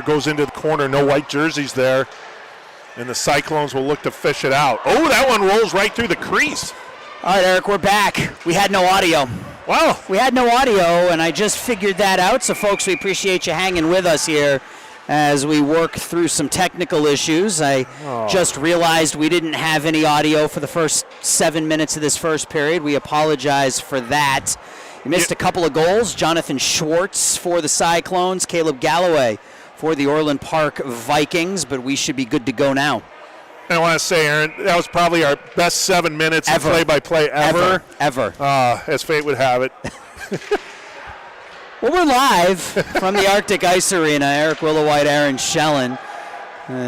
goes into the corner, no white jerseys there, and the Cyclones will look to fish it out. Oh, that one rolls right through the crease. All right, Eric, we're back. We had no audio. Wow. We had no audio, and I just figured that out. So, folks, we appreciate you hanging with us here as we work through some technical issues. I just realized we didn't have any audio for the first 7 minutes of this first period. We apologize for that. You missed a couple of goals. Jonathan Schwartz for the Cyclones, Caleb Galloway for the Orland Park Vikings, but we should be good to go now. I want to say, Aaron, that was probably our best 7 minutes of play-by-play ever. Ever. As fate would have it. Well, we're live from the Arctic Ice Arena. Eric Willowhite, Aaron Schellen.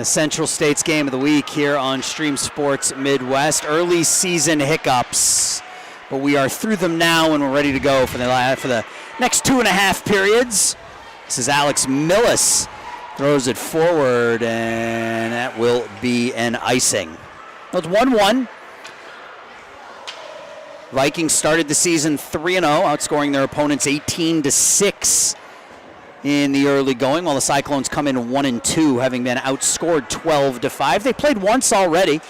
Central State's Game of the Week here on Stream Sports Midwest. Early season hiccups, but we are through them now and we're ready to go for the next 2.5 periods. This is Alex Millis. Throws it forward, and that will be an icing. Well, it's 1-1. Vikings started the season 3-0, outscoring their opponents 18-6 in the early going, while the Cyclones come in 1-2, having been outscored 12-5. They played once already.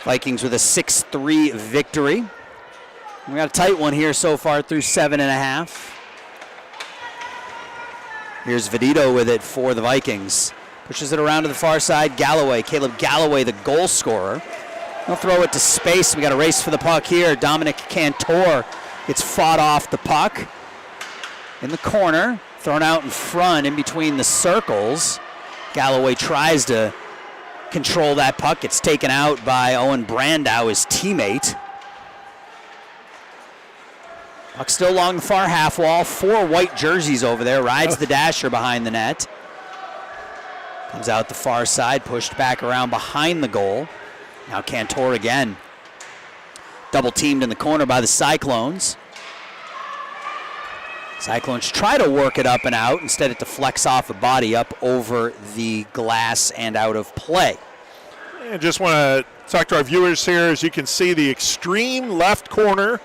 Vikings with a 6-3 victory. We got a tight one here so far through 7.5. Here's Vedito with it for the Vikings. Pushes it around to the far side. Galloway, Caleb Galloway, the goal scorer. He'll throw it to space. We got a race for the puck here. Dominic Cantor gets fought off the puck. In the corner, thrown out in front in between the circles. Galloway tries to control that puck. It's taken out by Owen Brandow, his teammate. Puck still along the far half wall. 4 white jerseys over there. Rides the dasher behind the net. Comes out the far side, pushed back around behind the goal. Now Cantor again. Double teamed in the corner by the Cyclones. Cyclones try to work it up and out. Instead it deflects off the body up over the glass and out of play. I just want to talk to our viewers here. As you can see, the extreme left corner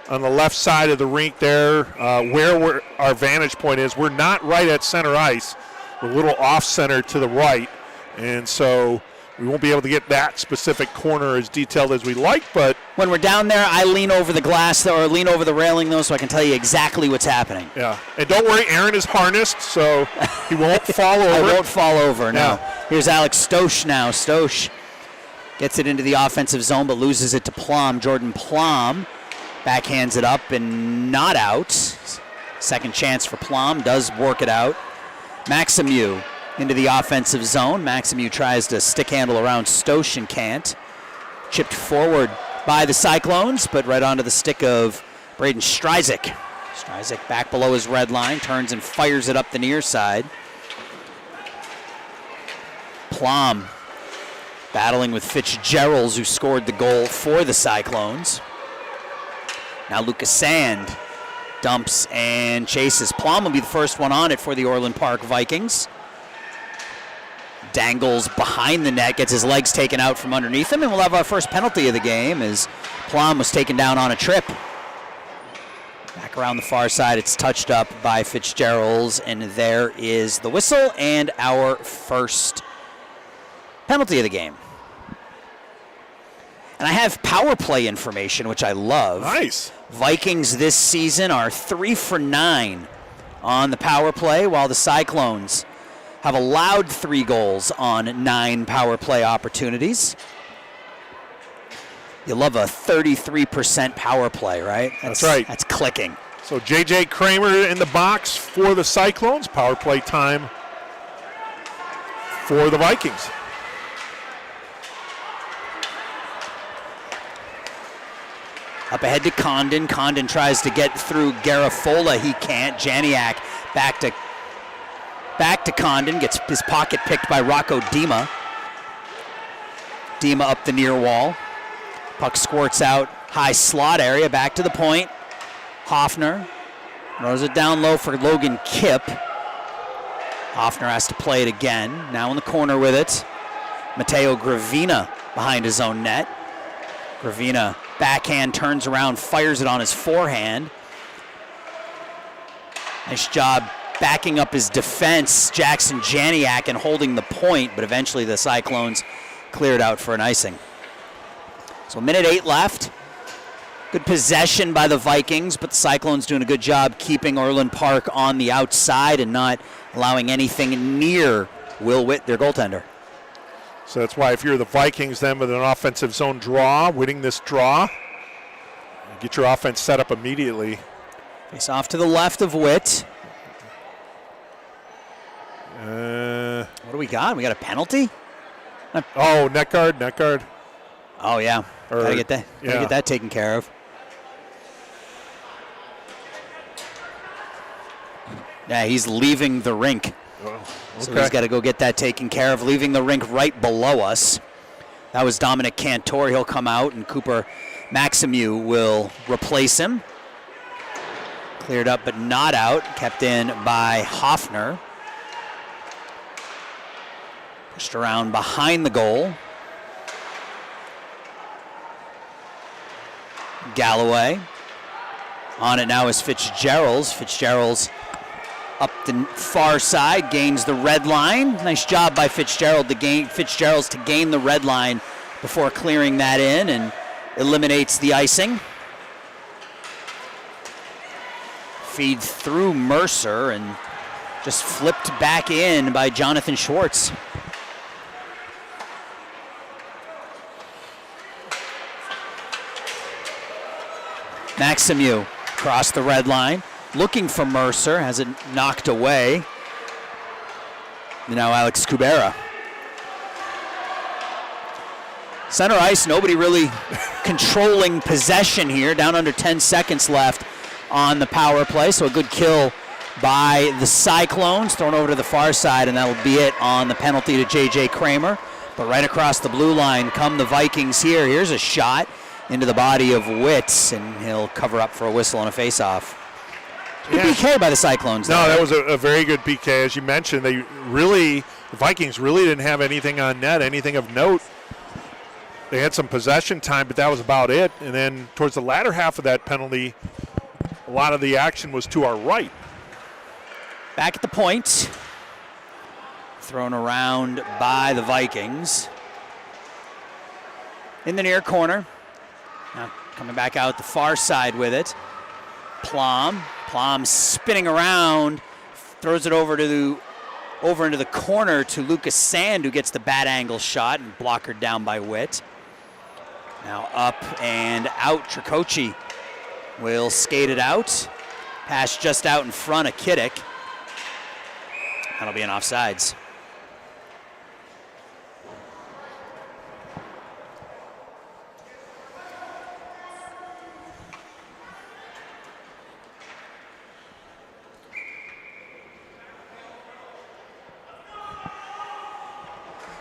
on the left side of the rink there, where our vantage point is. We're not right at center ice. We're a little off-center to the right, and so we won't be able to get that specific corner as detailed as we like, but when we're down there, I lean over the glass, or lean over the railing, though, so I can tell you exactly what's happening. Yeah, and don't worry, Aaron is harnessed, so he won't fall over. I won't fall over, no. Yeah. Here's Alex Stosh now. Stosh gets it into the offensive zone, but loses it to Plum. Jordan Plum backhands it up and not out. Second chance for Plum, does work it out. Maximu into the offensive zone. Maximu tries to stick handle around Stosh and can't. Chipped forward by the Cyclones, but right onto the stick of Braden Stryzik. Stryzik back below his red line, turns and fires it up the near side. Plum battling with Fitzgeralds, who scored the goal for the Cyclones. Now Lucas Sand dumps and chases. Plum will be the first one on it for the Orland Park Vikings. Dangles behind the net, gets his legs taken out from underneath him, and we'll have our first penalty of the game as Plum was taken down on a trip. Back around the far side, it's touched up by Fitzgeralds, and there is the whistle and our first penalty of the game. And I have power play information, which I love. Nice. Vikings this season are 3 for 9 on the power play, while the Cyclones have allowed 3 goals on 9 power play opportunities. You love a 33% power play, right? That's right. That's clicking. So J.J. Kramer in the box for the Cyclones. Power play time for the Vikings. Up ahead to Condon. Condon tries to get through Garafola. He can't. Janiak back to Condon. Gets his pocket picked by Rocco Dima. Dima up the near wall. Puck squirts out. High slot area. Back to the point. Hoffner throws it down low for Logan Kipp. Hoffner has to play it again. Now in the corner with it. Matteo Gravina behind his own net. Gravina backhand, turns around, fires it on his forehand. Nice job backing up his defense, Jackson Janiak, and holding the point, but eventually the Cyclones cleared out for an icing. So 1:08 left. Good possession by the Vikings, but the Cyclones doing a good job keeping Orland Park on the outside and not allowing anything near Will Witt, their goaltender. So that's why if you're the Vikings then with an offensive zone draw, winning this draw, get your offense set up immediately. Face off to the left of Witt. What do we got? We got a penalty? Oh, net guard. Oh, yeah. Gotta get that taken care of. Yeah, he's leaving the rink. Oh, okay. So he's got to go get that taken care of, leaving the rink right below us. That was Dominic Cantor. He'll come out, and Cooper Maximieux will replace him. Cleared up but not out. Kept in by Hoffner. Pushed around behind the goal. Galloway. On it now is Fitzgerald's. Fitzgerald's up the far side, gains the red line. Nice job by Fitzgerald's to gain the red line before clearing that in and eliminates the icing. Feed through Mercer and just flipped back in by Jonathan Schwartz. Maximieux across the red line, looking for Mercer, has it knocked away. Now Alex Kubera. Center ice, nobody really controlling possession here. Down under 10 seconds left on the power play, so a good kill by the Cyclones. Thrown over to the far side, and that'll be it on the penalty to J.J. Kramer. But right across the blue line come the Vikings here. Here's a shot into the body of Witz, and he'll cover up for a whistle and a face-off. Good PK by the Cyclones. No, that was a very good PK. As you mentioned, the Vikings really didn't have anything on net, anything of note. They had some possession time, but that was about it. And then towards the latter half of that penalty, a lot of the action was to our right. Back at the point. Thrown around by the Vikings. In the near corner. Now coming back out the far side with it. Plum spinning around, throws it over into the corner to Lucas Sand, who gets the bad angle shot and blockered down by Witt. Now up and out. Tricoci will skate it out. Pass just out in front of Kiddick. That'll be an offsides.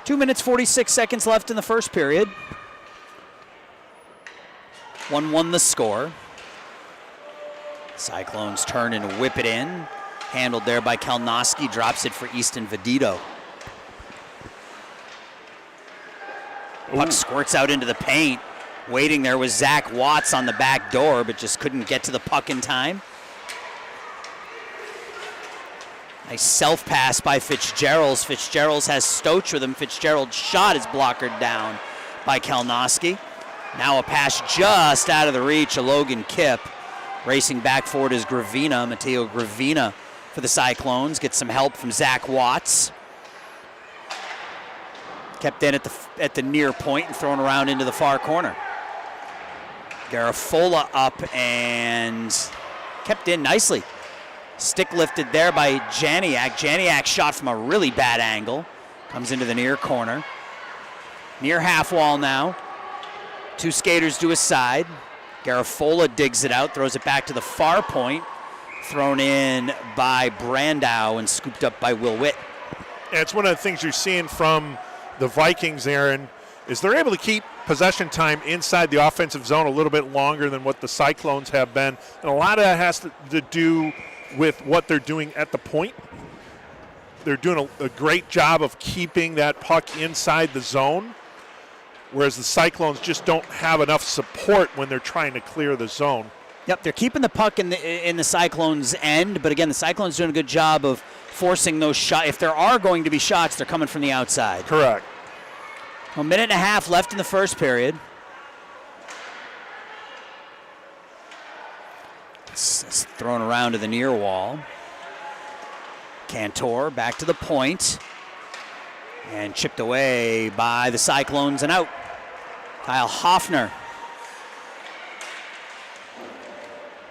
Two minutes, 46 seconds left in the first period. 1-1 the score. Cyclones turn and whip it in. Handled there by Kalnoski, drops it for Easton Vedito. Puck squirts out into the paint. Waiting there was Zach Watts on the back door, but just couldn't get to the puck in time. Nice self-pass by Fitzgerald's. Fitzgerald's has Stoach with him. Fitzgerald's shot is blockered down by Kalnoski. Now a pass just out of the reach of Logan Kipp. Racing back forward is Gravina, Matteo Gravina for the Cyclones. Gets some help from Zach Watts. Kept in at the near point and thrown around into the far corner. Garafola up and kept in nicely. Stick lifted there by Janiak. Janiak shot from a really bad angle. Comes into the near corner. Near half wall now. Two skaters to his side. Garafola digs it out, throws it back to the far point. Thrown in by Brandau and scooped up by Will Witt. And it's one of the things you're seeing from the Vikings, Aaron, is they're able to keep possession time inside the offensive zone a little bit longer than what the Cyclones have been. And a lot of that has to do with what they're doing at the point. They're doing a great job of keeping that puck inside the zone, whereas the Cyclones just don't have enough support when they're trying to clear the zone. Yep, they're keeping the puck in the Cyclones' end, but again, the Cyclones doing a good job of forcing those shots. If there are going to be shots, they're coming from the outside. Correct. A minute and a half left in the first period. It's thrown around to the near wall. Cantor back to the point. And chipped away by the Cyclones and out. Kyle Hoffner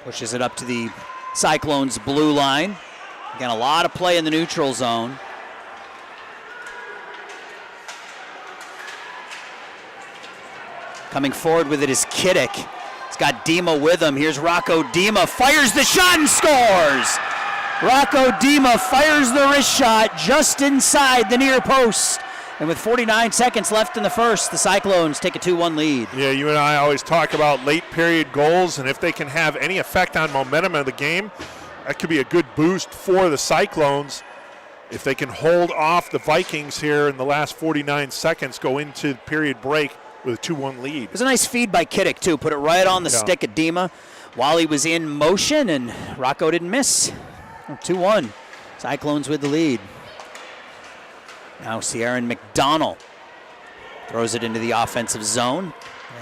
pushes it up to the Cyclones' blue line. Again, a lot of play in the neutral zone. Coming forward with it is Kiddick. He's got Dima with him. Here's Rocco Dima, fires the shot and scores! Rocco Dima fires the wrist shot just inside the near post. And with 49 seconds left in the first, the Cyclones take a 2-1 lead. Yeah, you and I always talk about late period goals, and if they can have any effect on momentum of the game, that could be a good boost for the Cyclones. If they can hold off the Vikings here in the last 49 seconds, go into period break with a 2-1 lead. It was a nice feed by Kiddick, too. Put it right on the stick of Dima while he was in motion, and Rocco didn't miss. 2-1. Cyclones with the lead. Now Sierran McDonald throws it into the offensive zone.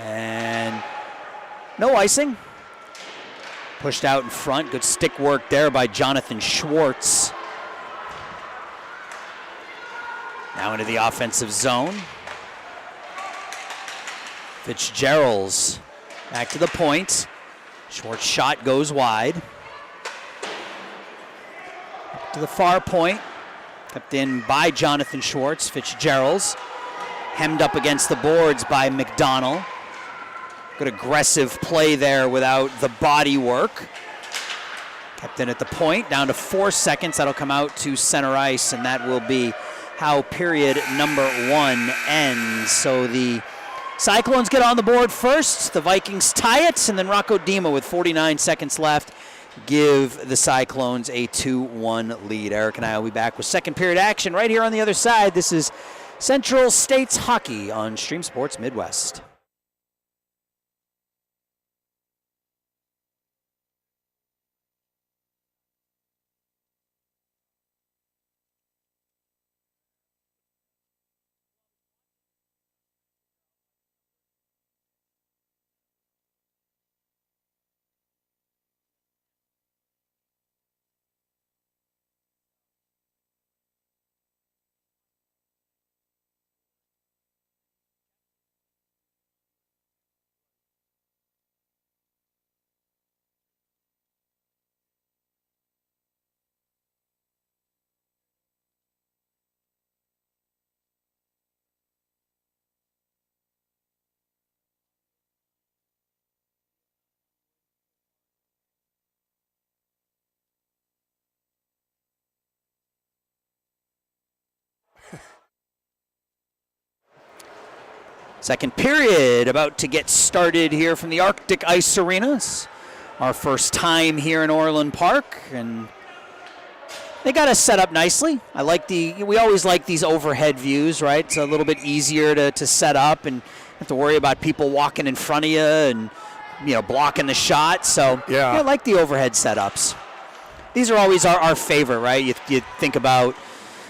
And no icing. Pushed out in front. Good stick work there by Jonathan Schwartz. Now into the offensive zone. Fitzgerald's back to the point. Schwartz shot goes wide. Up to the far point. Kept in by Jonathan Schwartz. Fitzgerald's hemmed up against the boards by McDonald. Good aggressive play there without the body work. Kept in at the point, down to 4 seconds. That'll come out to center ice, and that will be how period number 1 ends. So the Cyclones get on the board first. The Vikings tie it, and then Rocco Dima with 49 seconds left give the Cyclones a 2-1 lead. Eric and I will be back with second period action right here on the other side. This is Central States Hockey on Stream Sports Midwest. Second period about to get started here from the Arctic Ice Arenas. Our first time here in Orland Park, and they got us set up nicely. We always like these overhead views, right? It's a little bit easier to set up and have to worry about people walking in front of you and, blocking the shot. So yeah, I like the overhead setups. These are always our favorite, right? You think about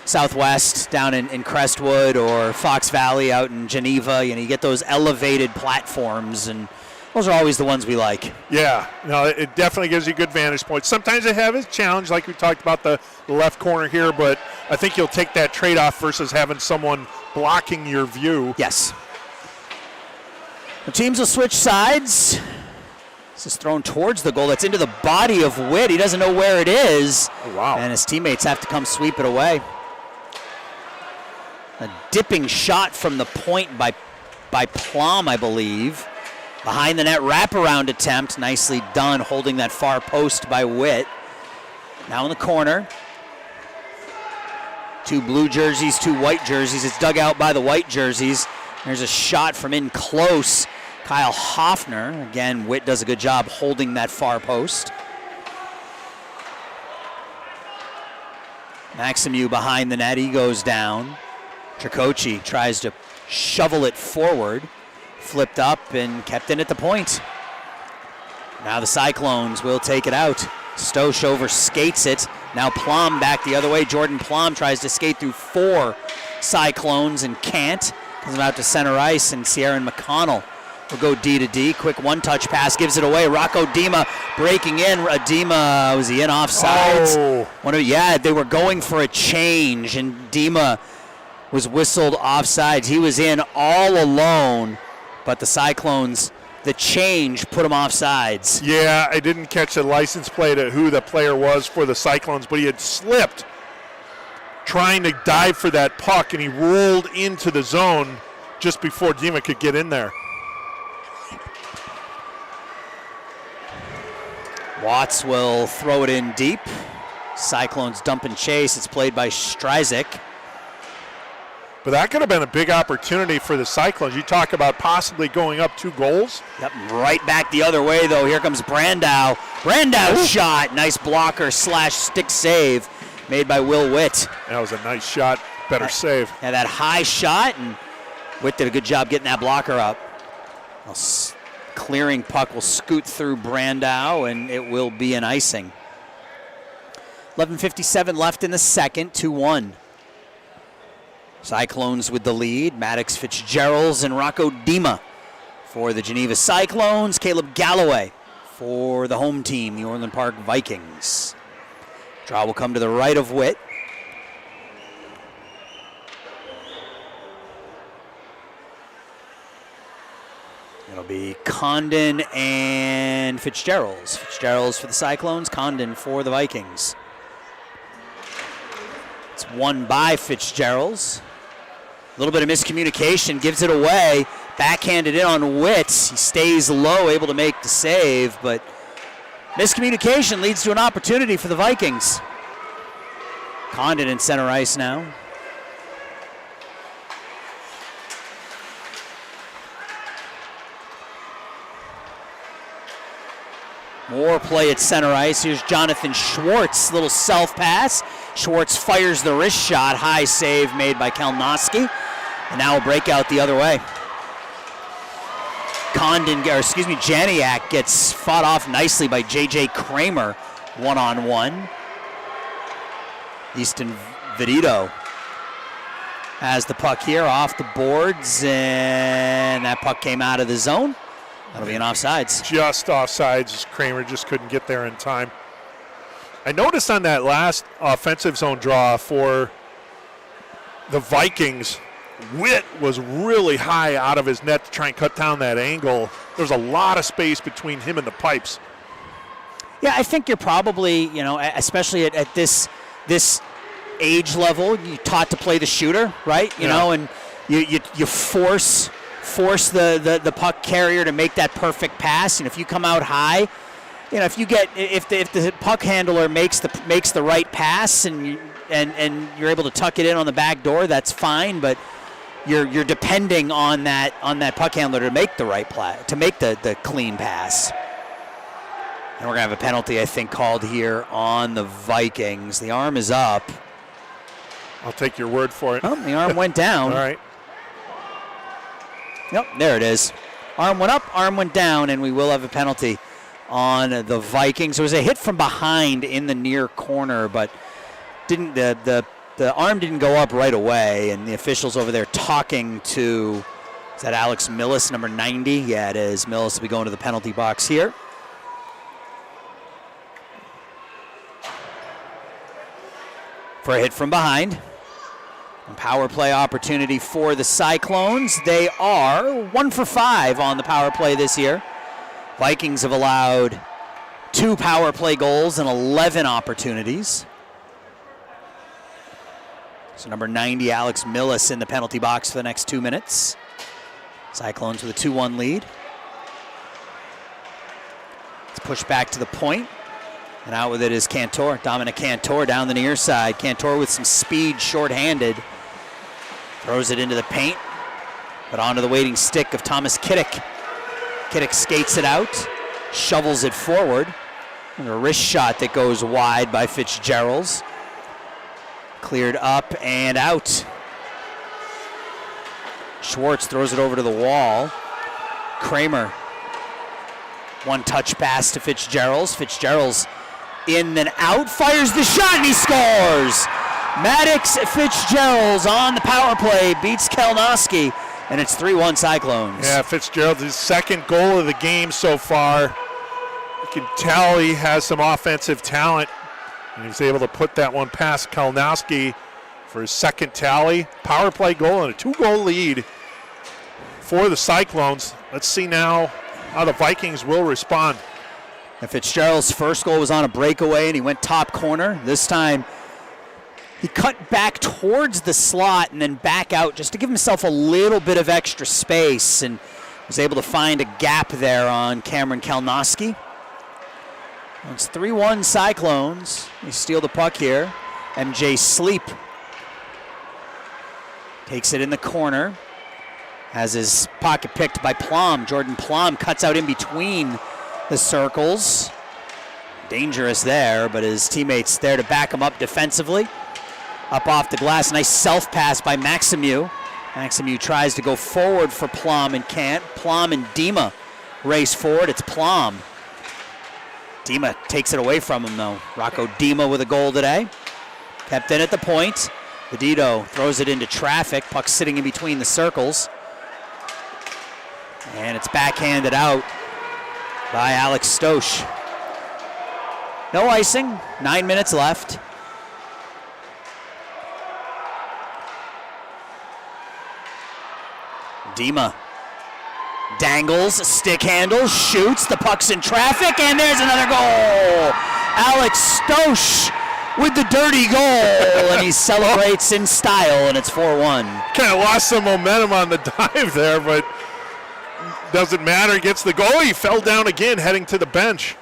Southwest down in Crestwood or Fox Valley out in Geneva. You get those elevated platforms, and those are always the ones we like. Yeah, no, it definitely gives you good vantage points. Sometimes they have a challenge, like we talked about the left corner here, but I think you'll take that trade-off versus having someone blocking your view. Yes. The teams will switch sides. This is thrown towards the goal. That's into the body of Witt. He doesn't know where it is. Oh, wow. And his teammates have to come sweep it away. A dipping shot from the point by Plum, I believe. Behind the net wraparound attempt. Nicely done, holding that far post by Witt. Now in the corner. 2 blue jerseys, 2 white jerseys. It's dug out by the white jerseys. There's a shot from in close. Kyle Hoffner. Again, Witt does a good job holding that far post. Maximu behind the net. He goes down. Tricoci tries to shovel it forward. Flipped up and kept in at the point. Now the Cyclones will take it out. Stosh over skates it. Now Plum back the other way. Jordan Plum tries to skate through 4 Cyclones and can't. Comes out to center ice, and Sierran McConnell will go D to D. Quick one-touch pass, gives it away. Rocco Dima breaking in. Dima, was he in offsides? Oh. They were going for a change, and Dima was whistled offsides. He was in all alone, but the Cyclones, the change put him offsides. Yeah, I didn't catch the license plate at who the player was for the Cyclones, but he had slipped trying to dive for that puck, and he rolled into the zone just before Dima could get in there. Watts will throw it in deep. Cyclones dump and chase. It's played by Stryzik. But that could have been a big opportunity for the Cyclones. You talk about possibly going up 2 goals. Yep, right back the other way, though. Here comes Brandow. Brandow's shot. Nice blocker / stick save made by Will Witt. That was a nice shot. Better save. Yeah, that high shot, and Witt did a good job getting that blocker up. Clearing puck will scoot through Brandow, and it will be an icing. 11:57 left in the second, 2-1. Cyclones with the lead. Maddox Fitzgeralds and Rocco Dima for the Geneva Cyclones. Caleb Galloway for the home team, the Orland Park Vikings. Draw will come to the right of Witt. It'll be Condon and Fitzgeralds. Fitzgeralds for the Cyclones, Condon for the Vikings. It's won by Fitzgeralds. A little bit of miscommunication, gives it away. Backhanded in on Witt. He stays low, able to make the save, but miscommunication leads to an opportunity for the Vikings. Condon in center ice now. More play at center ice. Here's Jonathan Schwartz, little self pass. Schwartz fires the wrist shot. High save made by Kalnoski. And now a breakout the other way. Janiak gets fought off nicely by J.J. Kramer, one-on-one. Easton Vedito has the puck here off the boards, and that puck came out of the zone. That'll be an offsides. Just offsides. Kramer just couldn't get there in time. I noticed on that last offensive zone draw for the Vikings, Witt was really high out of his net to try and cut down that angle. There's a lot of space between him and the pipes. Yeah, I think you're probably, especially at this age level, you're taught to play the shooter, right? You know, and you force the puck carrier to make that perfect pass. And if you come out high, if the puck handler makes the right pass and you're able to tuck it in on the back door, that's fine. But you're depending on that puck handler to make the right play, to make the clean pass. And we're gonna have a penalty, I think, called here on the Vikings. The arm is up. I'll take your word for it. Oh, the arm went down. All right. Yep, there it is. Arm went up, arm went down, and we will have a penalty on the Vikings. There was a hit from behind in the near corner, but the arm didn't go up right away, and the officials over there talking to, is that Alex Millis, number 90? Yeah, it is. Millis will be going to the penalty box here. For a hit from behind. And power play opportunity for the Cyclones. They are 1 for 5 on the power play this year. Vikings have allowed 2 power play goals and 11 opportunities. So number 90, Alex Millis, in the penalty box for the next 2 minutes. Cyclones with a 2-1 lead. Let's push back to the point. And out with it is Cantor, Dominic Cantor down the near side. Cantor with some speed, shorthanded. Throws it into the paint, but onto the waiting stick of Thomas Kiddick. Kiddick skates it out, shovels it forward. And a wrist shot that goes wide by Fitzgeralds. Cleared up and out. Schwartz throws it over to the wall. Kramer One touch pass to Fitzgerald's. Fitzgerald's in then out, fires the shot, and he scores. Maddox Fitzgerald's on the power play, beats Kalnoski, and it's 3-1 Cyclones. Yeah, Fitzgerald's his second goal of the game so far. You can tell he has some offensive talent, and he was able to put that one past Kalnoski for his second tally. Power play goal and a 2-goal lead for the Cyclones. Let's see now how the Vikings will respond. And Fitzgerald's first goal was on a breakaway, and he went top corner. This time, he cut back towards the slot and then back out just to give himself a little bit of extra space, and was able to find a gap there on Cameron Kalnoski. It's 3-1 Cyclones. They steal the puck here. MJ Sleep takes it in the corner. Has his pocket picked by Plum. Jordan Plum cuts out in between the circles. Dangerous there, but his teammates there to back him up defensively. Up off the glass, nice self-pass by Maximiu. Maximiu tries to go forward for Plum and can't. Plum and Dima race forward. It's Plum. Dima takes it away from him, though. Rocco Dima with a goal today. Kept in at the point. Vedito throws it into traffic. Puck sitting in between the circles. And it's backhanded out by Alex Stosh. No icing, 9 minutes left. Dima dangles, stick handles, shoots, the puck's in traffic, and there's another goal. Alex Stosh with the dirty goal, and he celebrates in style, and it's 4-1. Kind of lost some momentum on the dive there, but doesn't matter. He gets the goal. He fell down again, heading to the bench.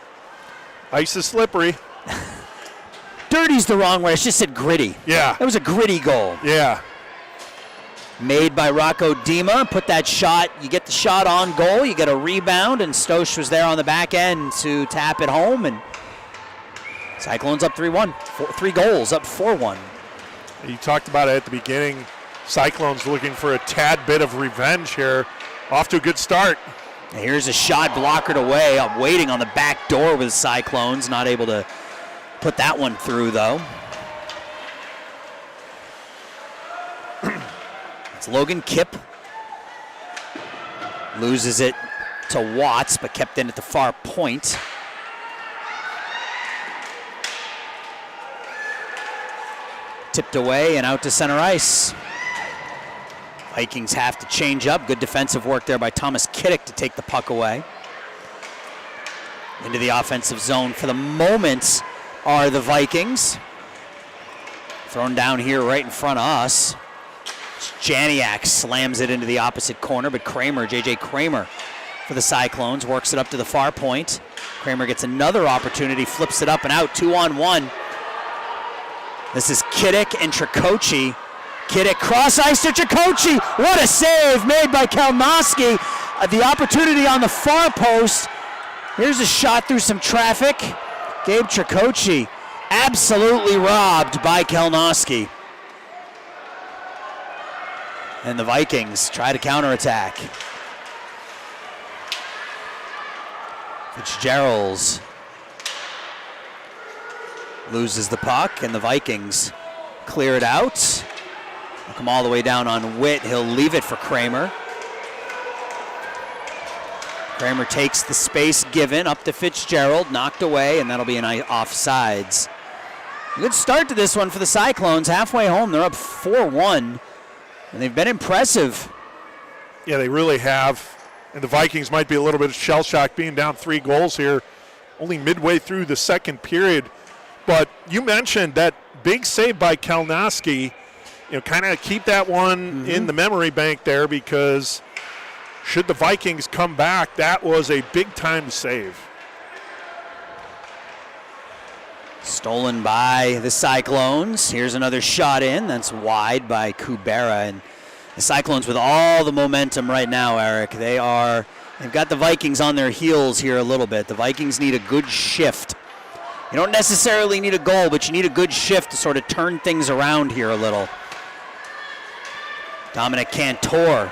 Ice is slippery. Dirty's the wrong way. I just said gritty. Yeah. That was a gritty goal. Yeah. Made by Rocco Dima. Put that shot. You get the shot on goal. You get a rebound, and Stosh was there on the back end to tap it home. And Cyclones up 3-1. 3 goals, up 4-1. You talked about it at the beginning. Cyclones looking for a tad bit of revenge here. Off to a good start. Here's a shot blockered away. I'm waiting on the back door with Cyclones. Not able to put that one through, though. It's Logan Kipp. Loses it to Watts, but kept in at the far point. Tipped away and out to center ice. Vikings have to change up. Good defensive work there by Thomas Kiddick to take the puck away. Into the offensive zone for the moment are the Vikings. Thrown down here right in front of us. Janiak slams it into the opposite corner, but Kramer, J.J. Kramer for the Cyclones, works it up to the far point. Kramer gets another opportunity, flips it up and out, 2-on-1. This is Kiddick and Tricoci. Kiddick cross ice to Tricoci. What a save made by Kalnoski. The opportunity on the far post. Here's a shot through some traffic. Gabe Tricoci absolutely robbed by Kalnoski. And the Vikings try to counterattack. Fitzgerald's loses the puck, and the Vikings clear it out. They'll come all the way down on Witt. He'll leave it for Kramer. Kramer takes the space given up to Fitzgerald, knocked away, and that'll be an offsides. Good start to this one for the Cyclones. Halfway home, they're up 4-1, and they've been impressive. Yeah, they really have. And the Vikings might be a little bit shell-shocked being down 3 goals here, only midway through the second period. But you mentioned that big save by Kalnoski. You know, kind of keep that one in the memory bank there, because should the Vikings come back, that was a big-time save. Stolen by the Cyclones. Here's another shot in. That's wide by Kubera. And the Cyclones with all the momentum right now, Eric. They've got the Vikings on their heels here a little bit. The Vikings need a good shift. You don't necessarily need a goal, but you need a good shift to sort of turn things around here a little. Dominic Cantor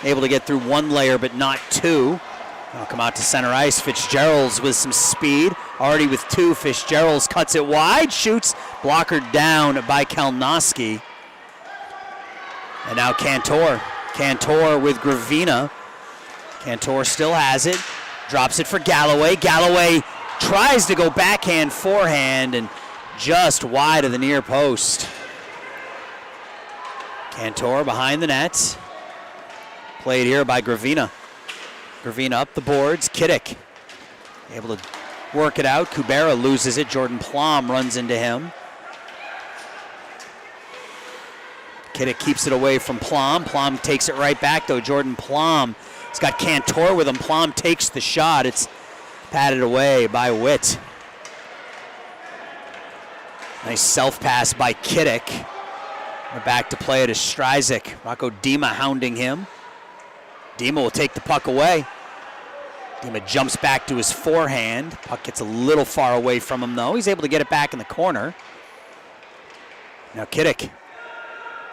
able to get through 1 layer, but not 2. I'll come out to center ice. Fitzgerald's with some speed. Already with 2. Fitzgerald's cuts it wide. Shoots. Blocker down by Kalnoski. And now Cantor. Cantor with Gravina. Cantor still has it. Drops it for Galloway. Galloway tries to go backhand, forehand, and just wide of the near post. Cantor behind the net. Played here by Gravina. Gravina up the boards. Kiddick able to work it out. Kubera loses it. Jordan Plum runs into him. Kiddick keeps it away from Plum. Plum takes it right back, though. Jordan Plum has got Cantor with him. Plum takes the shot. It's patted away by Witt. Nice self-pass by Kiddick. We're back to play it as Stryzik. Rocco Dima hounding him. Dima will take the puck away. Dima jumps back to his forehand. Puck gets a little far away from him, though. He's able to get it back in the corner. Now Kiddick.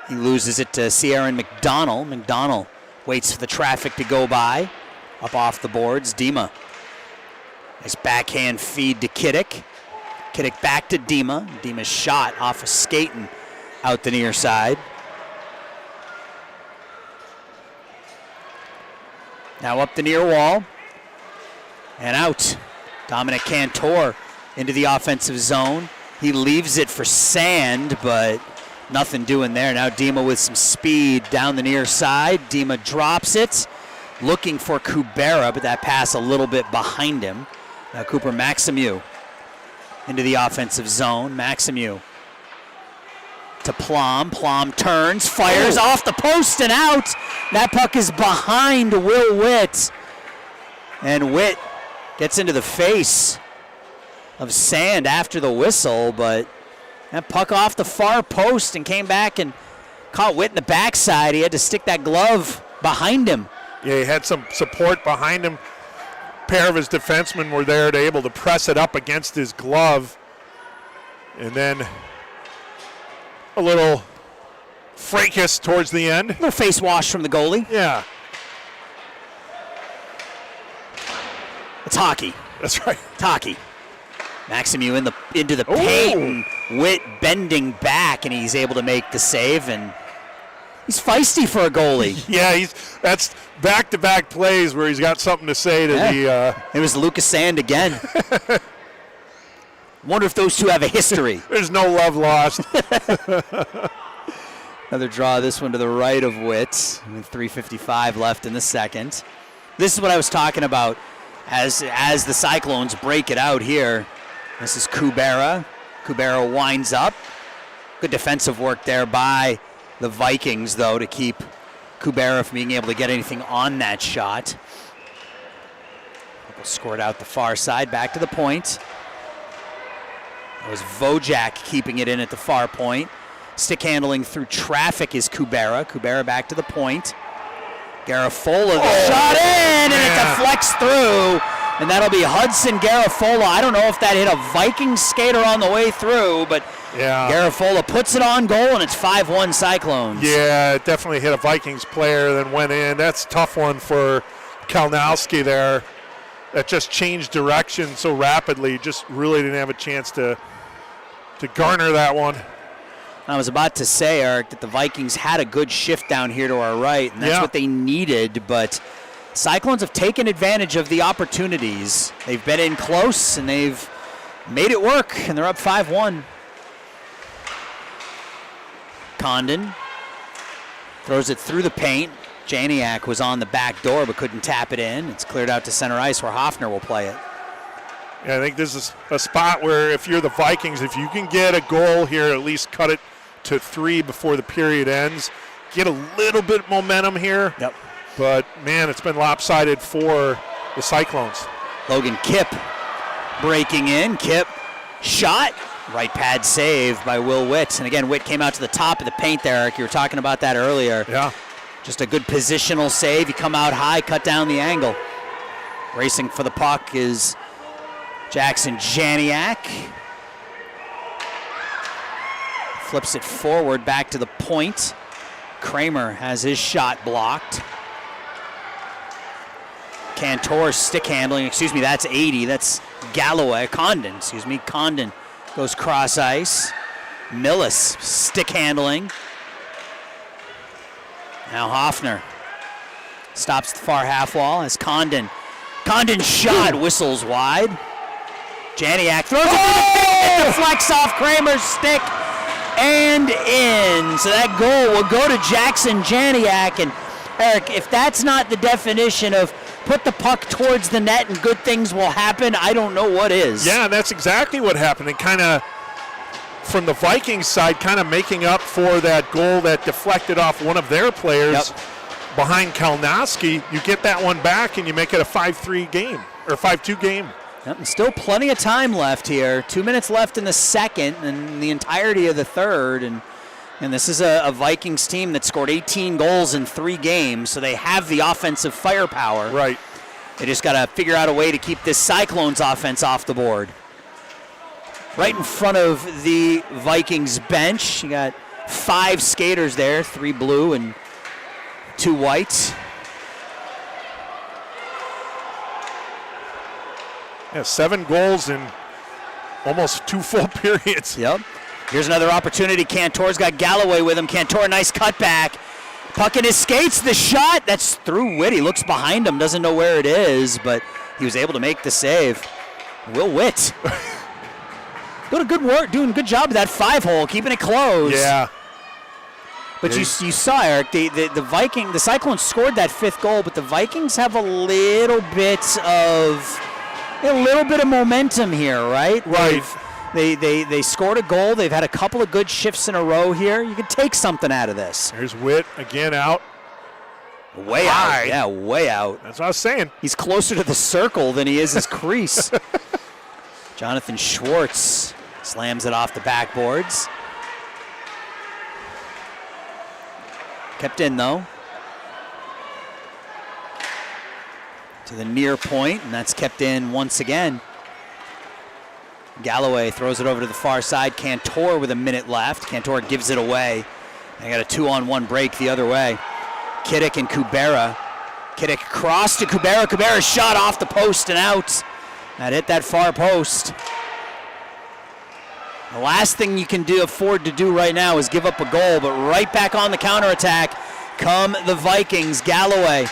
He loses it to Sierra McDonald. McDonald waits for the traffic to go by. Up off the boards. Dima. Nice backhand feed to Kiddick. Kiddick back to Dima. Dima's shot off of skating out the near side. Now up the near wall. And out. Dominic Cantor into the offensive zone. He leaves it for Sand, but nothing doing there. Now Dima with some speed down the near side. Dima drops it. Looking for Kubera, but that pass a little bit behind him. Now Cooper Maximieux into the offensive zone. Maximieux to Plum. Plum turns, fires off the post and out. That puck is behind Will Witt. And Witt gets into the face of Sand after the whistle, but that puck off the far post and came back and caught Witt in the backside. He had to stick that glove behind him. Yeah, he had some support behind him. A pair of his defensemen were there to able to press it up against his glove. And then a little fracas towards the end. A little face wash from the goalie. Yeah. It's hockey. That's right. It's hockey. Maximieux into the paint, and Witt bending back, and he's able to make the save, and he's feisty for a goalie. Yeah, that's back-to-back plays where he's got something to say to the... It was Lucas Sand again. Wonder if those two have a history. There's no love lost. Another draw, this one to the right of Witt, with 3:55 left in the second. This is what I was talking about as the Cyclones break it out here. This is Kubera. Kubera winds up. Good defensive work there by the Vikings, though, to keep Kubera from being able to get anything on that shot. Scored out the far side, back to the point. It was Vojak keeping it in at the far point. Stick handling through traffic is Kubera. Kubera back to the point. Garafola, the shot in, and it deflects through. And that'll be Hudson Garafola. I don't know if that hit a Viking skater on the way through, but Garafola puts it on goal, and it's 5-1 Cyclones. Yeah, it definitely hit a Vikings player, then went in. That's a tough one for Kalnowski there. That just changed direction so rapidly. Just really didn't have a chance to garner that one. I was about to say, Eric, that the Vikings had a good shift down here to our right, and that's what they needed, but Cyclones have taken advantage of the opportunities. They've been in close, and they've made it work, and they're up 5-1. Condon throws it through the paint. Janiak was on the back door but couldn't tap it in. It's cleared out to center ice where Hoffner will play it. Yeah, I think this is a spot where if you're the Vikings, if you can get a goal here, at least cut it to 3 before the period ends, get a little bit of momentum here. Yep. But, man, it's been lopsided for the Cyclones. Logan Kipp breaking in. Kipp shot. Right pad save by Will Witt. And, again, Witt came out to the top of the paint there, Eric. You were talking about that earlier. Yeah. Just a good positional save. You come out high, cut down the angle. Racing for the puck is Jackson Janiak. Flips it forward back to the point. Kramer has his shot blocked. Cantor stick handling, that's 80. That's Galloway, Condon, Condon goes cross ice. Millis stick handling. Now Hoffner stops the far half wall as Condon shot, whistles wide. Janiak throws it, deflects off Kramer's stick and in. So that goal will go to Jackson Janiak. And Eric, if that's not the definition of put the puck towards the net and good things will happen, I don't know what is. Yeah, and that's exactly what happened. And kind of from the Vikings side, kind of making up for that goal that deflected off one of their players behind Kalnowski. You get that one back and you make it a 5-3 game or 5-2 game. Yep, and still plenty of time left here. 2 minutes left in the second and the entirety of the third. And this is a Vikings team that scored 18 goals in 3 games, so they have the offensive firepower. Right. They just got to figure out a way to keep this Cyclones offense off the board. Right in front of the Vikings bench, you got 5 skaters there, 3 blue and 2 white. Yeah, 7 goals in almost 2 full periods. Yep. Here's another opportunity. Cantor's got Galloway with him. Cantor, nice cutback. Puck in his skates, the shot. That's through Witt. He looks behind him, doesn't know where it is, but he was able to make the save. Will Witt. Doing good work, doing a good job of that 5-hole, keeping it close. Yeah. But you saw, Eric, the Cyclones scored that 5th goal, but the Vikings have a little bit of momentum here, right? Right. They scored a goal. They've had a couple of good shifts in a row here. You can take something out of this. There's Witt again out. Way out. Yeah, way out. That's what I was saying. He's closer to the circle than he is his crease. Jonathan Schwartz slams it off the backboards. Kept in, though. To the near point, and that's kept in once again. Galloway throws it over to the far side. Cantor with a minute left. Cantor gives it away. They got a 2-on-1 break the other way. Kiddick and Kubera. Kiddick cross to Kubera. Kubera shot off the post and out. That hit that far post. The last thing you can afford to do right now is give up a goal, but right back on the counterattack come the Vikings. Galloway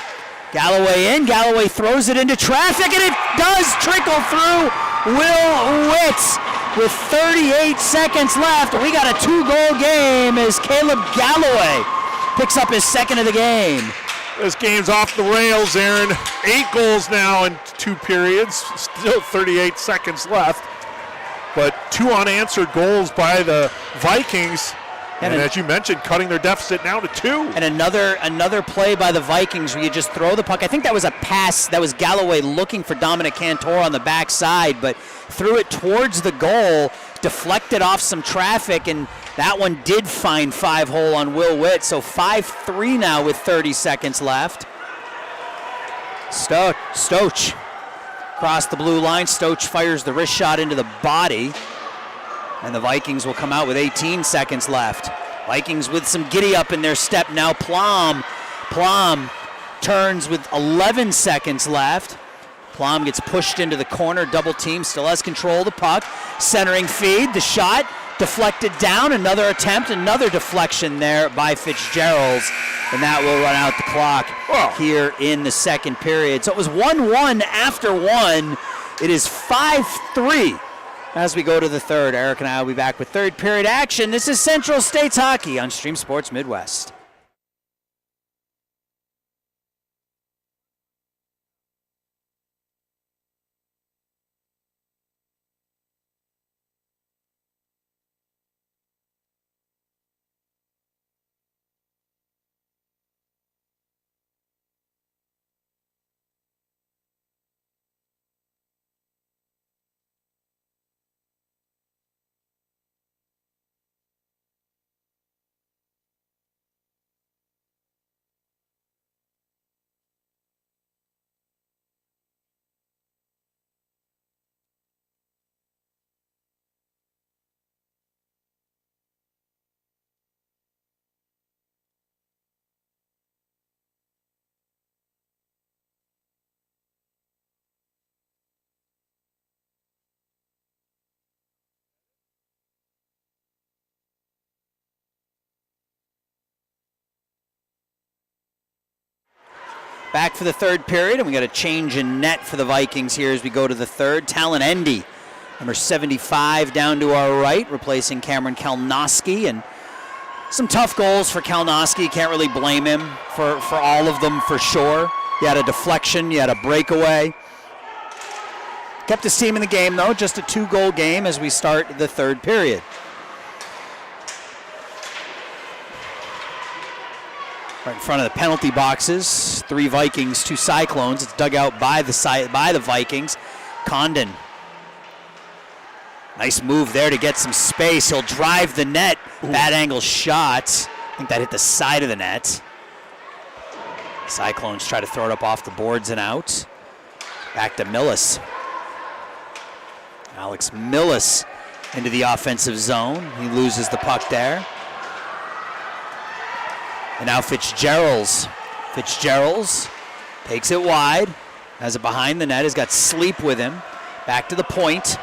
in. Galloway throws it into traffic, and it does trickle through. Will Witt with 38 seconds left. We got a 2-goal game as Caleb Galloway picks up his 2nd of the game. This game's off the rails, Aaron. 8 goals now in 2 periods. Still 38 seconds left. But 2 unanswered goals by the Vikings. And as you mentioned, cutting their deficit now to 2. And another play by the Vikings where you just throw the puck. I think that was a pass. That was Galloway looking for Dominic Cantor on the backside, but threw it towards the goal, deflected off some traffic, and that one did find 5-hole on Will Witt. So 5-3 now with 30 seconds left. Stoch across the blue line. Stoch fires the wrist shot into the body. And the Vikings will come out with 18 seconds left. Vikings with some giddy up in their step now. Plum turns with 11 seconds left. Plum gets pushed into the corner, double team, still has control of the puck. Centering feed, the shot deflected down. Another attempt, another deflection there by Fitzgerald. And that will run out the clock here in the second period. So it was 1-1 after 1. It is 5-3. As we go to the third, Eric and I will be back with third period action. This is Central States Hockey on Stream Sports Midwest. back for the third period, and we got a change in net for the Vikings here as we go to the third. Talon Endy, number 75, down to our right, replacing Cameron Kalnoski, and some tough goals for Kalnoski. Can't really blame him for all of them for sure. You had a deflection, you had a breakaway. Kept his team in the game though, just a 2-goal game as we start the third period. Right in front of the penalty boxes, 3 Vikings, 2 Cyclones. It's dug out by the Vikings. Condon. Nice move there to get some space. He'll drive the net. Ooh. Bad angle shot. I think that hit the side of the net. Cyclones try to throw it up off the boards and out. Back to Millis. Alex Millis into the offensive zone. He loses the puck there. And now Fitzgerald's. Fitzgerald's takes it wide. Has it behind the net. Has got Sleep with him. Back to the point.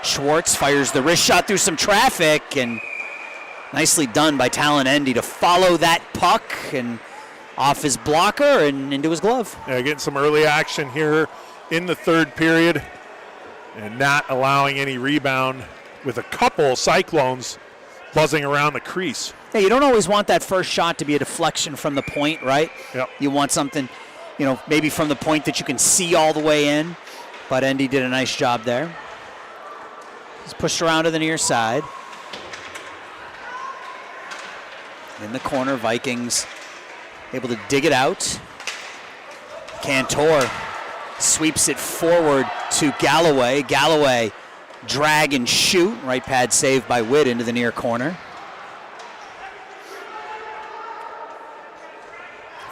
Schwartz fires the wrist shot through some traffic, and nicely done by Talon Endy to follow that puck and off his blocker and into his glove. Yeah, getting some early action here in the third period and not allowing any rebound with a couple Cyclones buzzing around the crease. Yeah, you don't always want that first shot to be a deflection from the point, right? Yep. You want something, maybe from the point that you can see all the way in, but Endy did a nice job there. He's pushed around to the near side. In the corner, Vikings able to dig it out. Cantor sweeps it forward to Galloway. Galloway drag and shoot. Right pad saved by Witt into the near corner.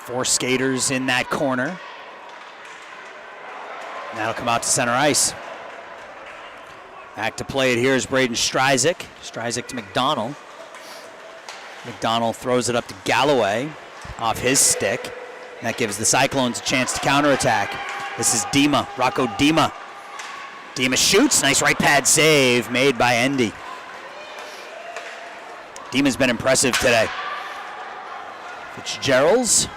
4 skaters in that corner. That'll come out to center ice. Back to play it here is Braden Stryzik. Stryzik to McDonald. McDonald throws it up to Galloway off his stick. And that gives the Cyclones a chance to counterattack. This is Dima, Rocco Dima. Dima shoots, nice right pad save made by Endy. Dima's been impressive today. Fitzgerald's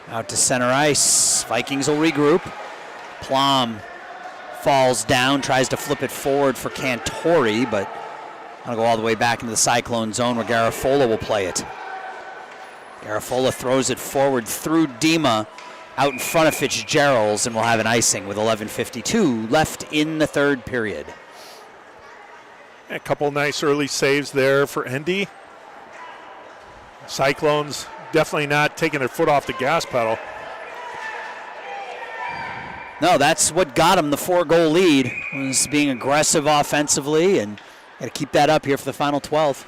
out to center ice. Vikings will regroup. Plum falls down, tries to flip it forward for Cantori, but I'll go all the way back into the Cyclone zone where Garafola will play it. Garafola throws it forward through Dima, out in front of Fitzgerald's, and we'll have an icing with 11:52 left in the third period. A couple nice early saves there for Endy. Cyclones definitely not taking their foot off the gas pedal. No, that's what got him the 4-goal lead, was being aggressive offensively, and got to keep that up here for the final 12.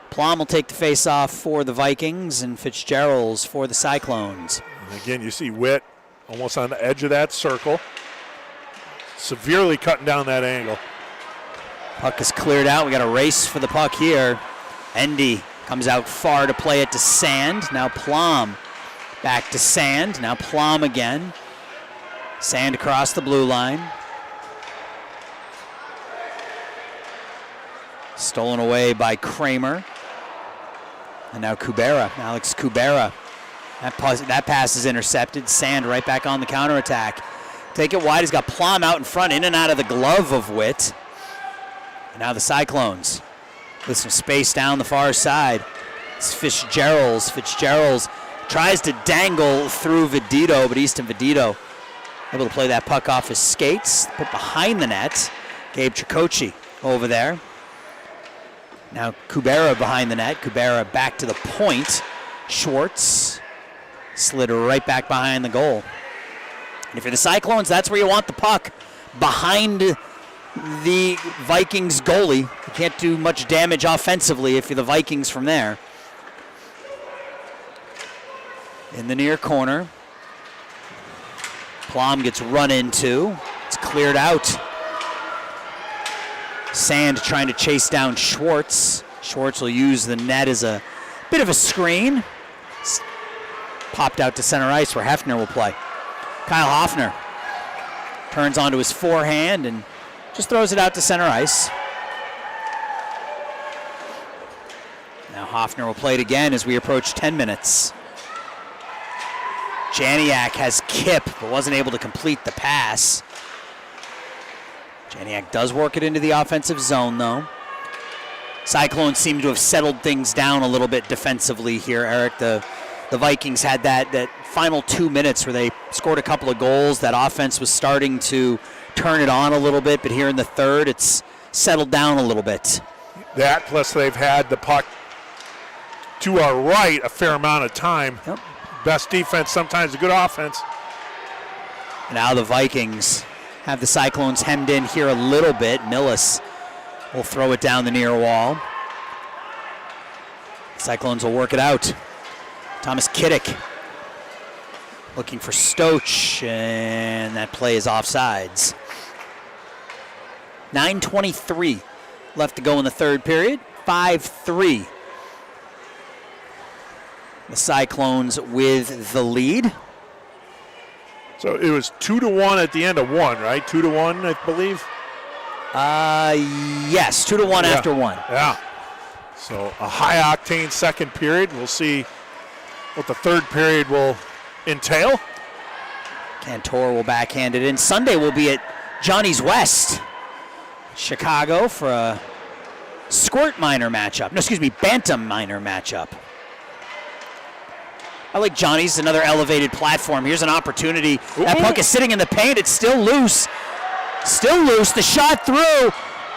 Plum will take the face-off for the Vikings, and Fitzgerald's for the Cyclones. And again, you see Witt almost on the edge of that circle, severely cutting down that angle. Puck is cleared out. We got a race for the puck here. Endy comes out far to play it to Sand. Now Plum back to Sand. Now Plum again. Sand across the blue line. Stolen away by Kramer. And now Kubera, Alex Kubera. That pass is intercepted. Sand right back on the counterattack. Take it wide. He's got Plum out in front, in and out of the glove of Witt. And now the Cyclones with some space down the far side. It's Fitzgerald's. Fitzgerald's tries to dangle through Vedito, but Easton Vedito able to play that puck off his skates, put behind the net. Gabe Tricoci over there. Now Kubera behind the net. Kubera back to the point. Schwartz slid right back behind the goal. And if you're the Cyclones, that's where you want the puck. Behind the Vikings goalie. You can't do much damage offensively if you're the Vikings from there. In the near corner. Plum gets run into. It's cleared out. Sand trying to chase down Schwartz. Schwartz will use the net as a bit of a screen. It's popped out to center ice where Hefner will play. Kyle Hoffner turns onto his forehand and just throws it out to center ice. Now Hoffner will play it again as we approach 10 minutes. Janiak has Kip, but wasn't able to complete the pass. Janiak does work it into the offensive zone, though. Cyclones seem to have settled things down a little bit defensively here, Eric. The Vikings had that final 2 minutes where they scored a couple of goals. That offense was starting to turn it on a little bit, but here in the third, it's settled down a little bit. That, plus they've had the puck to our right a fair amount of time. Yep. Best defense, sometimes a good offense. And now the Vikings have the Cyclones hemmed in here a little bit. Millis will throw it down the near wall. Cyclones will work it out. Thomas Kiddick looking for Stoch, and that play is offsides. 9:23 left to go in the third period. 5-3. The Cyclones with the lead. So it was 2-1 at the end of one, right? 2-1, I believe. Yes, 2-1 after one. Yeah. So a high-octane second period. We'll see what the third period will entail. Cantor will backhand it in. Sunday will be at Johnny's West, Chicago, for a squirt minor matchup. No, excuse me, bantam minor matchup. I like Johnny's, another elevated platform. Here's an opportunity. Ooh. That puck is sitting in the paint. It's still loose. Still loose. The shot through.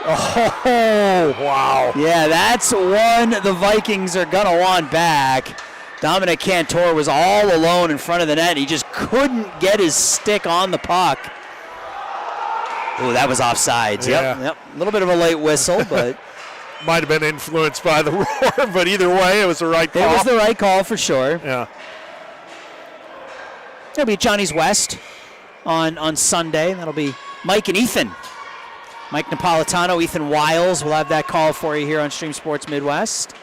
Oh, wow. Yeah, that's one the Vikings are going to want back. Dominic Cantor was all alone in front of the net. He just couldn't get his stick on the puck. Oh, that was offsides. Yeah. Yep. A little bit of a late whistle, but might have been influenced by the roar, but either way, it was the right call. It was the right call for sure. Yeah. It'll be Johnny's West on Sunday. That'll be Mike and Ethan. Mike Napolitano, Ethan Wiles. We'll have that call for you here on Stream Sports Midwest.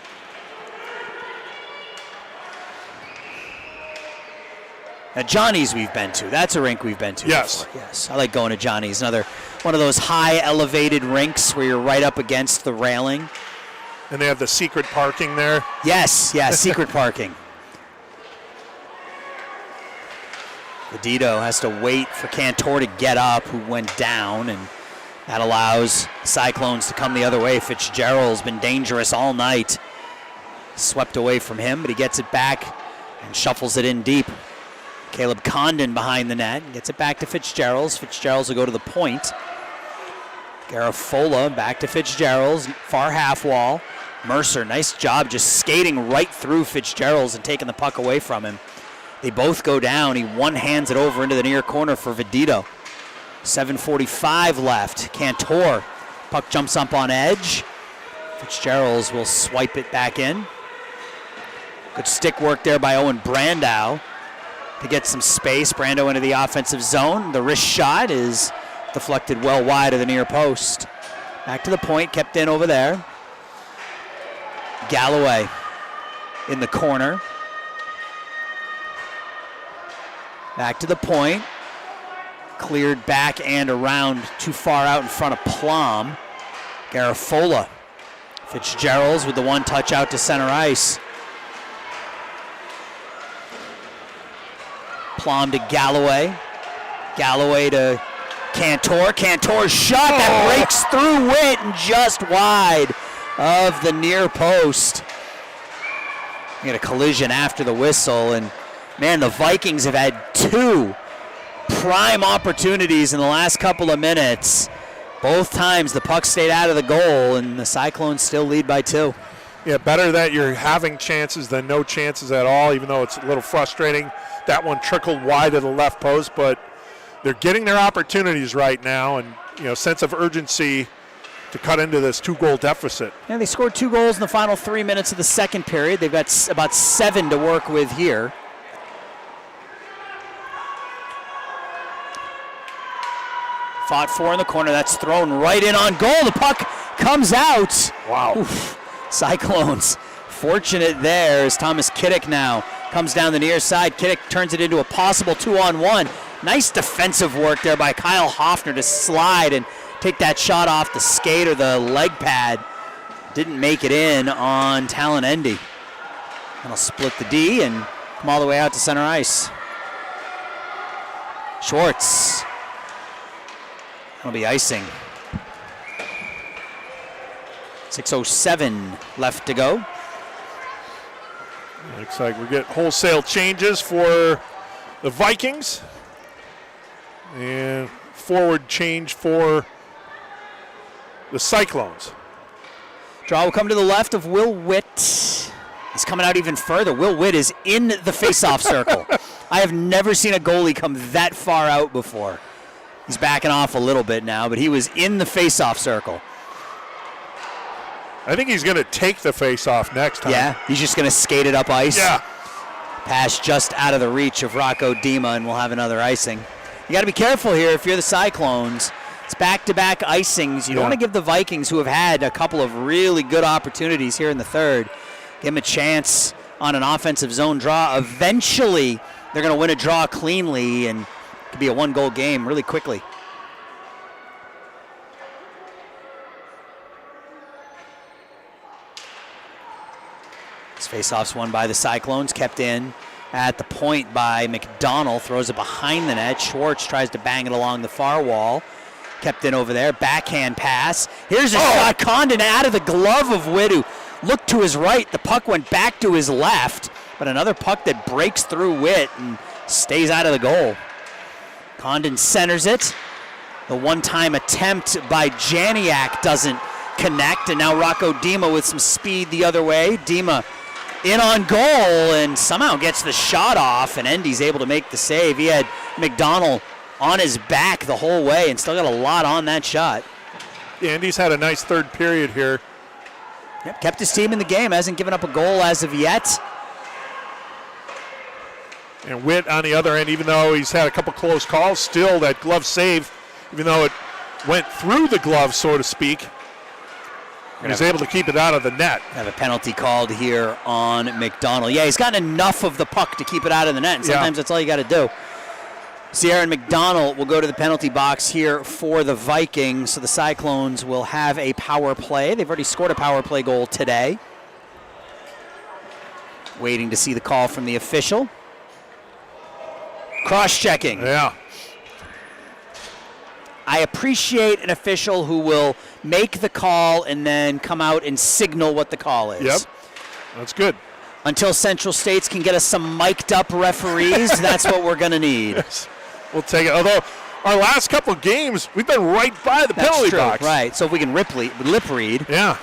Now, Johnny's we've been to. That's a rink we've been to Yes. before. Yes. I like going to Johnny's. Another one of those high elevated rinks where you're right up against the railing. And they have the secret parking there. Yes, secret parking. Vedito has to wait for Cantor to get up, who went down, and that allows Cyclones to come the other way. Fitzgerald's been dangerous all night. Swept away from him, but he gets it back and shuffles it in deep. Caleb Condon behind the net, gets it back to Fitzgerald's. Fitzgerald's will go to the point. Garafola back to Fitzgerald's, far half wall. Mercer, nice job just skating right through Fitzgerald's and taking the puck away from him. They both go down. He one-hands it over into the near corner for Vedito. 7:45 left. Cantor, puck jumps up on edge. Fitzgerald's will swipe it back in. Good stick work there by Owen Brandow to get some space. Brando into the offensive zone. The wrist shot is deflected well wide of the near post. Back to the point, kept in over there. Galloway in the corner. Back to the point. Cleared back and around, too far out in front of Plum. Garafola. Fitzgerald's with the one touch out to center ice. Plum to Galloway. Galloway to Cantor. Cantor's shot that breaks through Witt and just wide of the near post. We had a collision after the whistle, and man, the Vikings have had two prime opportunities in the last couple of minutes. Both times the puck stayed out of the goal, and the Cyclones still lead by 2. Yeah, better that you're having chances than no chances at all, even though it's a little frustrating. That one trickled wide of the left post, but they're getting their opportunities right now, and sense of urgency to cut into this 2-goal deficit. Yeah, they scored 2 goals in the final 3 minutes of the second period. They've got about 7 to work with here. Fought for in the corner. That's thrown right in on goal. The puck comes out. Wow. Oof. Cyclones fortunate there as Thomas Kiddick now comes down the near side. Kiddick turns it into a possible 2-on-1. Nice defensive work there by Kyle Hoffner to slide and take that shot off the skate or the leg pad. Didn't make it in on Talon Endy. That'll split the D and come all the way out to center ice. Schwartz. That'll be icing. 6:07 left to go. Looks like we get wholesale changes for the Vikings. And forward change for the Cyclones. Draw will come to the left of Will Witt. He's coming out even further. Will Witt is in the face-off circle. I have never seen a goalie come that far out before. He's backing off a little bit now, but he was in the face-off circle. I think he's going to take the face-off next time. Yeah, he's just going to skate it up ice. Yeah. Pass just out of the reach of Rocco Dima, and we'll have another icing. You got to be careful here if you're the Cyclones. It's back-to-back icings. You don't want to give the Vikings, who have had a couple of really good opportunities here in the third, give them a chance on an offensive zone draw. Eventually, they're going to win a draw cleanly, and it could be a one-goal game really quickly. This face-off's won by the Cyclones, kept in at the point by McDonald, throws it behind the net. Schwartz tries to bang it along the far wall. Kept in over there, backhand pass. Here's a shot, Condon out of the glove of Witt, who looked to his right. The puck went back to his left, but another puck that breaks through Witt and stays out of the goal. Condon centers it. The one-time attempt by Janiak doesn't connect, and now Rocco Dima with some speed the other way. Dima in on goal and somehow gets the shot off, and Endy's able to make the save. He had McDonald on his back the whole way and still got a lot on that shot. Yeah, Endy's had a nice third period here. Yep, kept his team in the game, hasn't given up a goal as of yet. And Witt on the other end, even though he's had a couple close calls, still that glove save, even though it went through the glove, so to speak, he was able to keep it out of the net. Have a penalty called here on McDonald. Yeah, he's gotten enough of the puck to keep it out of the net, and sometimes that's all you got to do. Sierra and McDonald will go to the penalty box here for the Vikings, so the Cyclones will have a power play. They've already scored a power play goal today. Waiting to see the call from the official. Cross-checking. Yeah. I appreciate an official who will make the call and then come out and signal what the call is. Yep, that's good. Until Central States can get us some mic'd up referees, that's what we're going to need. Yes. We'll take it. Although our last couple of games, we've been right by the penalty box. Right, so if we can lip read. Yeah,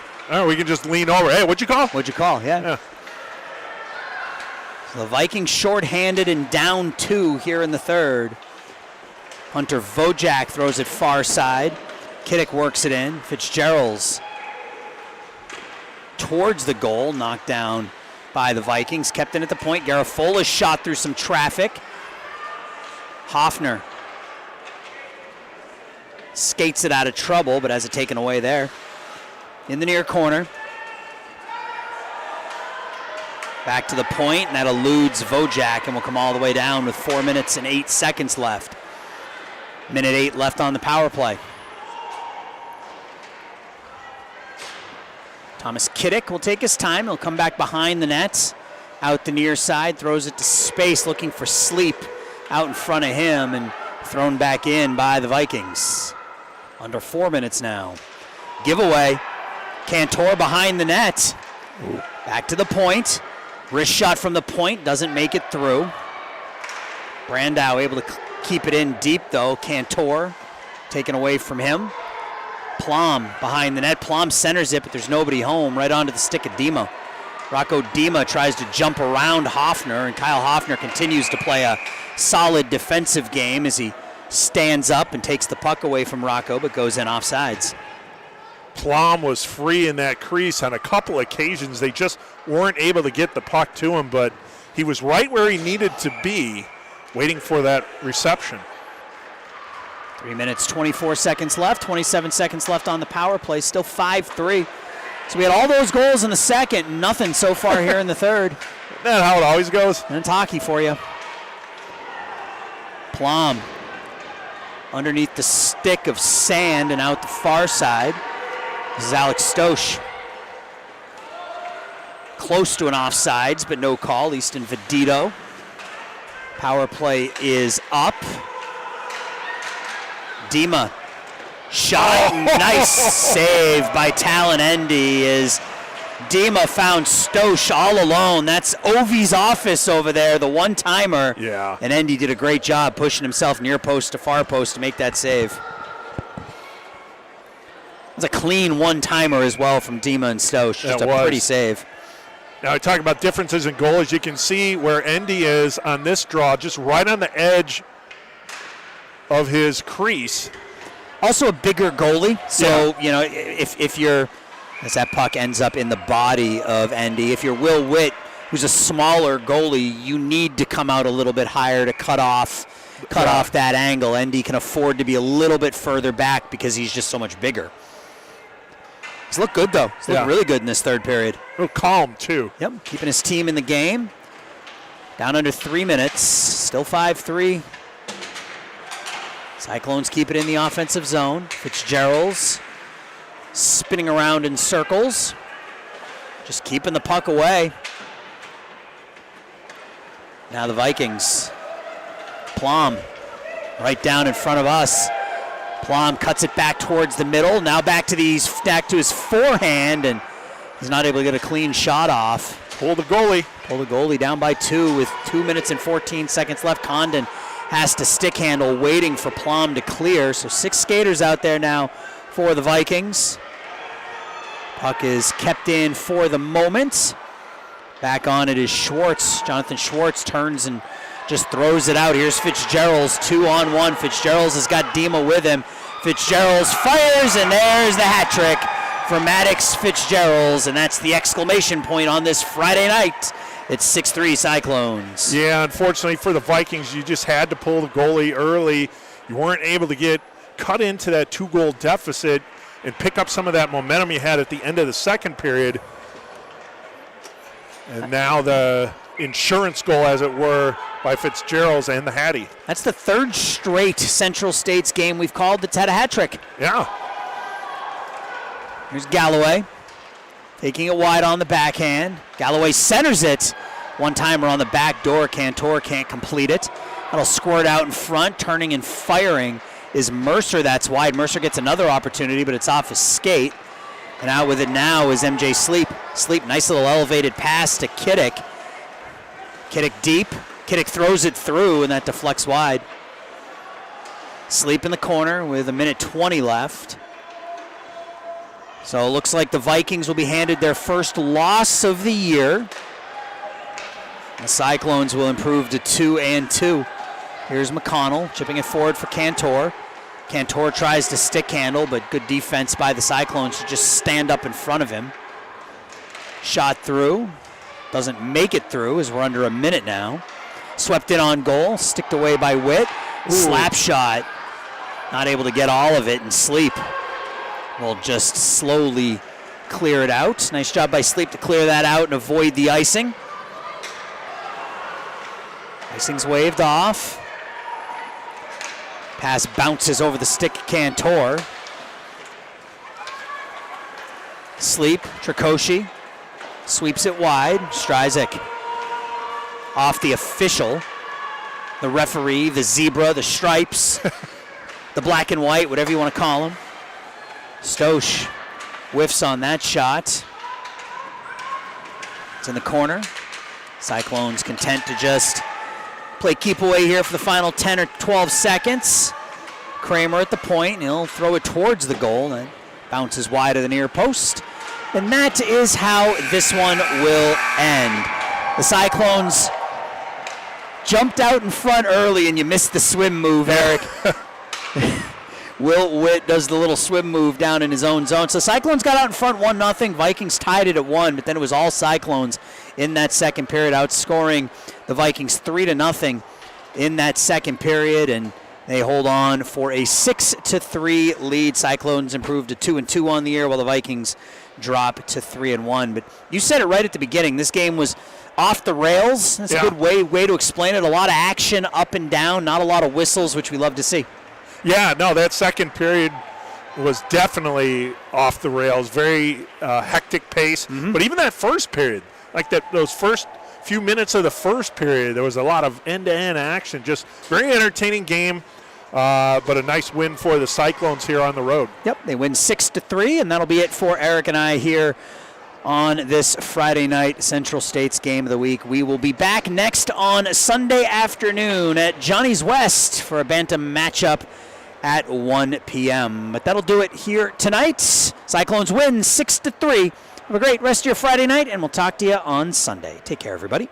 we can just lean over. Hey, what'd you call? What'd you call, yeah. So the Vikings shorthanded and down 2 here in the third. Hunter Vojak throws it far side. Kiddick works it in. Fitzgerald's towards the goal, knocked down by the Vikings. Kept in at the point. Garofola's shot through some traffic. Hoffner skates it out of trouble, but has it taken away there. In the near corner. Back to the point, and that eludes Vojak and will come all the way down with 4 minutes and 8 seconds left. Minute 8 left on the power play. Thomas Kiddick will take his time. He'll come back behind the nets. Out the near side, throws it to space, looking for Sleep out in front of him, and thrown back in by the Vikings. Under 4 minutes now. Giveaway. Cantor behind the net. Back to the point. Wrist shot from the point, doesn't make it through. Brandow able to keep it in deep though. Cantor taken away from him. Plum behind the net. Plum centers it, but there's nobody home. Right onto the stick of Dima. Rocco Dima tries to jump around Hoffner, and Kyle Hoffner continues to play a solid defensive game as he stands up and takes the puck away from Rocco, but goes in offsides. Plum was free in that crease on a couple occasions. They just weren't able to get the puck to him, but he was right where he needed to be, waiting for that reception. 3 minutes, 24 seconds left, 27 seconds left on the power play, still 5-3. So we had all those goals in the second, nothing so far here in the third. Isn't that how it always goes? And it's hockey for you. Plum underneath the stick of sand and out the far side. This is Alex Stosh. Close to an offsides, but no call. Easton Vedito. Power play is up. Dima shot. Nice save by Talon Endy as Dima found Stosh all alone. That's Ovi's office over there, the one-timer. Yeah. And Endy did a great job pushing himself near post to far post to make that save. It's a clean one-timer as well from Dima and Stosh. Just a pretty save. Now, I talk about differences in goal. As you can see where Endy is on this draw, just right on the edge of his crease. Also a bigger goalie. So, you know, if you're, as that puck ends up in the body of Endy, if you're Will Witt, who's a smaller goalie, you need to come out a little bit higher to cut off that angle. Endy can afford to be a little bit further back because he's just so much bigger. He's looked good, though. He's looked really good in this third period. A little calm, too. Yep, keeping his team in the game. Down under 3 minutes. Still 5-3. Cyclones keep it in the offensive zone. Fitzgerald's spinning around in circles. Just keeping the puck away. Now the Vikings. Plum right down in front of us. Plum cuts it back towards the middle. Now back to his forehand, and he's not able to get a clean shot off. Pull the goalie. Pull the goalie down by 2 with 2 minutes and 14 seconds left. Condon has to stick handle, waiting for Plum to clear. So 6 skaters out there now for the Vikings. Puck is kept in for the moment. Back on it is Schwartz. Jonathan Schwartz turns and just throws it out. Here's Fitzgerald's 2-on-1. Fitzgerald's has got Dima with him. Fitzgerald's fires, and there's the hat trick for Maddox Fitzgerald's, and that's the exclamation point on this Friday night. It's 6-3 Cyclones. Yeah, unfortunately for the Vikings, you just had to pull the goalie early. You weren't able to get cut into that 2-goal deficit and pick up some of that momentum you had at the end of the second period. And now the insurance goal, as it were, by Fitzgerald's and the Hattie. That's the third straight Central States game we've called that's had a hat trick. Yeah. Here's Galloway taking it wide on the backhand. Galloway centers it. One-timer on the back door. Cantor can't complete it. That'll squirt out in front. Turning and firing is Mercer. That's wide. Mercer gets another opportunity, but it's off his skate. And out with it now is MJ Sleep. Sleep, nice little elevated pass to Kiddick. Kiddick deep. Kiddick throws it through, and that deflects wide. Sleep in the corner with 1:20 left. So it looks like the Vikings will be handed their first loss of the year. The Cyclones will improve to 2-2. Here's McConnell chipping it forward for Cantor. Cantor tries to stick handle, but good defense by the Cyclones to just stand up in front of him. Shot through. Doesn't make it through as we're under a minute now. Swept in on goal, sticked away by Witt. Slap shot. Not able to get all of it, and Sleep will just slowly clear it out. Nice job by Sleep to clear that out and avoid the icing. Icing's waved off. Pass bounces over the stick of Cantor. Sleep, Trikoshi sweeps it wide. Stryzik off the official, the referee, the zebra, the stripes, the black and white, whatever you want to call them. Stosh whiffs on that shot. It's in the corner. Cyclones content to just play keep away here for the final 10 or 12 seconds. Kramer at the point, and he'll throw it towards the goal. That bounces wide of the near post. And that is how this one will end. The Cyclones jumped out in front early, and you missed the swim move, Eric. Will Witt does the little swim move down in his own zone. So Cyclones got out in front 1-0. Vikings tied it at 1, but then it was all Cyclones in that second period, outscoring the Vikings 3-0 in that second period, and they hold on for a 6-3 lead. Cyclones improved to 2-2 on the year, while the Vikings drop to 3-1. But you said it right at the beginning. This game was off the rails. That's a good way to explain it. A lot of action up and down, not a lot of whistles, which we love to see. Yeah, no, that second period was definitely off the rails. Very hectic pace. Mm-hmm. But even that first period, like those first few minutes of the first period, there was a lot of end-to-end action. Just very entertaining game. but a nice win for the Cyclones here on the road. Yep, they win 6-3, and that'll be it for Eric and I here on this Friday night Central States Game of the Week. We will be back next on Sunday afternoon at Johnny's West for a Bantam matchup at 1 p.m. But that'll do it here tonight. Cyclones win 6-3. Have a great rest of your Friday night, and we'll talk to you on Sunday. Take care, everybody.